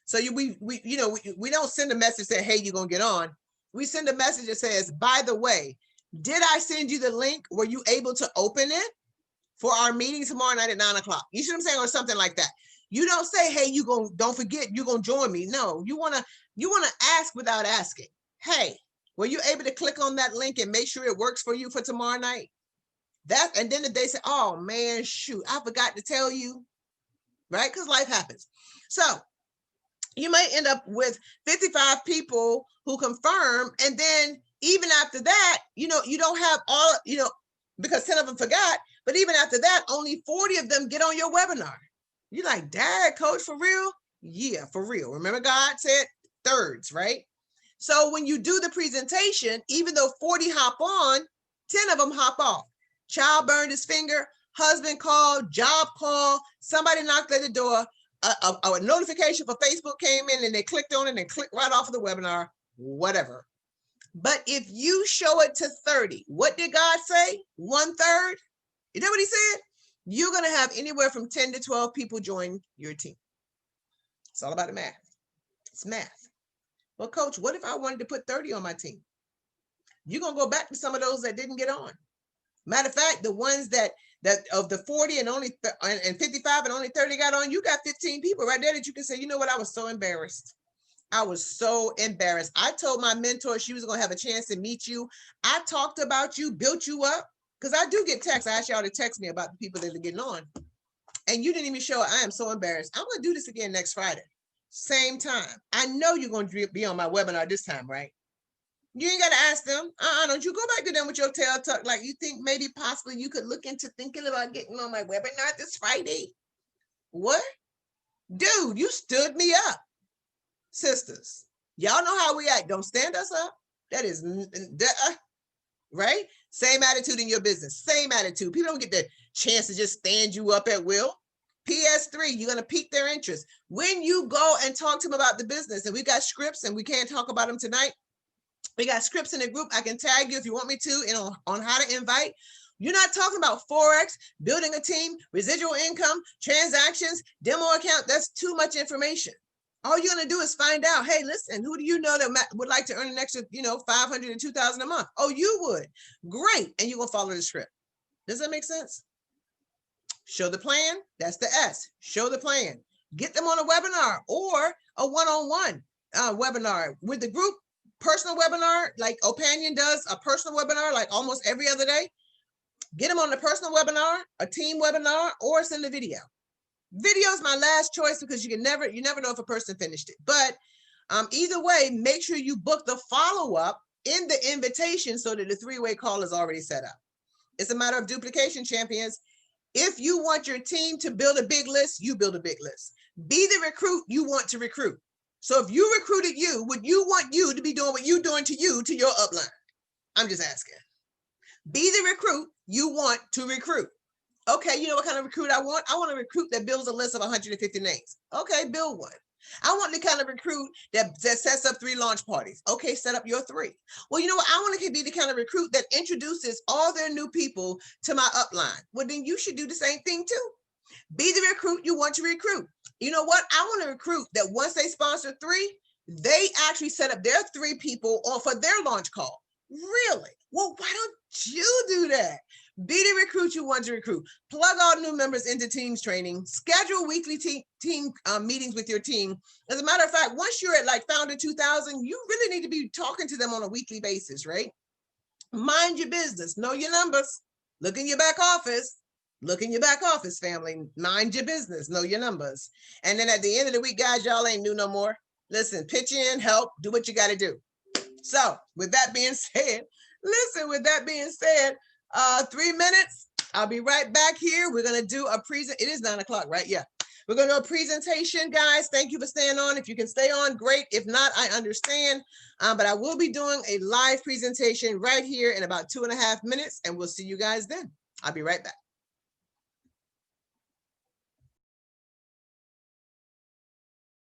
So we don't send a message saying, hey, you're gonna get on. We send a message that says, by the way, did I send you the link? Were you able to open it for our meeting tomorrow night at 9 o'clock? You see what I'm saying? Or something like that. You don't say, hey, don't forget, you're gonna join me. No, you wanna ask without asking. Hey, were you able to click on that link and make sure it works for you for tomorrow night? And then if they say, oh man, shoot, I forgot to tell you, right? Because life happens. So you might end up with 55 people who confirm. And then even after that, you don't have all, because 10 of them forgot. But even after that, only 40 of them get on your webinar. You're like, Dad, coach, for real? Yeah, for real. Remember God said thirds, right? So when you do the presentation, even though 40 hop on, 10 of them hop off. Child burned his finger, husband called, job call, somebody knocked at the door, a notification for Facebook came in and they clicked on it and clicked right off of the webinar, whatever. But if you show it to 30, what did God say? 1/3? You know what he said? You're going to have anywhere from 10 to 12 people join your team. It's all about the math. It's math. Well, coach, what if I wanted to put 30 on my team? You're going to go back to some of those that didn't get on. Matter of fact, the ones that of the 40 and only and 55 and only 30 got on, you got 15 people right there that you can say, you know what, I was so embarrassed. I was so embarrassed. I told my mentor she was going to have a chance to meet you. I talked about you, built you up, because I do get texts. I asked y'all to text me about the people that are getting on. And you didn't even show it. I am so embarrassed. I'm going to do this again next Friday. Same time. I know you're going to be on my webinar this time, right? You ain't got to ask them. Don't you go back to them with your tail tucked like you think maybe possibly you could look into thinking about getting on my webinar this Friday. What? Dude, you stood me up. Sisters, y'all know how we act. Don't stand us up. That is, right? Same attitude in your business. Same attitude. People don't get the chance to just stand you up at will. PS3, you're going to pique their interest. When you go and talk to them about the business, and we got scripts and we can't talk about them tonight. We got scripts in the group. I can tag you if you want me to on how to invite. You're not talking about Forex, building a team, residual income, transactions, demo account. That's too much information. All you're going to do is find out, hey, listen, who do you know that would like to earn an extra, 500 and 2,000 a month? Oh, you would. Great. And you're going to follow the script. Does that make sense? Show the plan. That's the S. Show the plan. Get them on a webinar or a one-on-one webinar with the group. Personal webinar, like Opanion does a personal webinar like almost every other day. Get them on the personal webinar, a team webinar, or send a video. Video is my last choice because you never know if a person finished it. But either way, make sure you book the follow-up in the invitation so that the three-way call is already set up. It's a matter of duplication, champions. If you want your team to build a big list, you build a big list. Be the recruit you want to recruit. So if you recruited you, would you want you to be doing what you're doing to you, to your upline? I'm just asking. Be the recruit you want to recruit. Okay, you know what kind of recruit I want? I want a recruit that builds a list of 150 names. Okay, build one. I want the kind of recruit that sets up 3 launch parties. Okay, set up your 3. Well, you know what? I want to be the kind of recruit that introduces all their new people to my upline. Well, then you should do the same thing too. Be the recruit you want to recruit. You know what? I want to recruit that once they sponsor 3, they actually set up their 3 people for their launch call. Really? Well, why don't you do that? Be the recruit you want to recruit. Plug all new members into teams training. Schedule weekly team meetings with your team. As a matter of fact, once you're at like Founder 2000, you really need to be talking to them on a weekly basis, right? Mind your business. Know your numbers. Look in your back office. Look in your back office, family. Mind your business. Know your numbers. And then at the end of the week, guys, y'all ain't new no more. Listen, pitch in, help, do what you got to do. So with that being said, 3 minutes. I'll be right back here. We're going to do a it is 9 o'clock, right? Yeah. We're going to do a presentation, guys. Thank you for staying on. If you can stay on, great. If not, I understand. But I will be doing a live presentation right here in about 2.5 minutes, and we'll see you guys then. I'll be right back.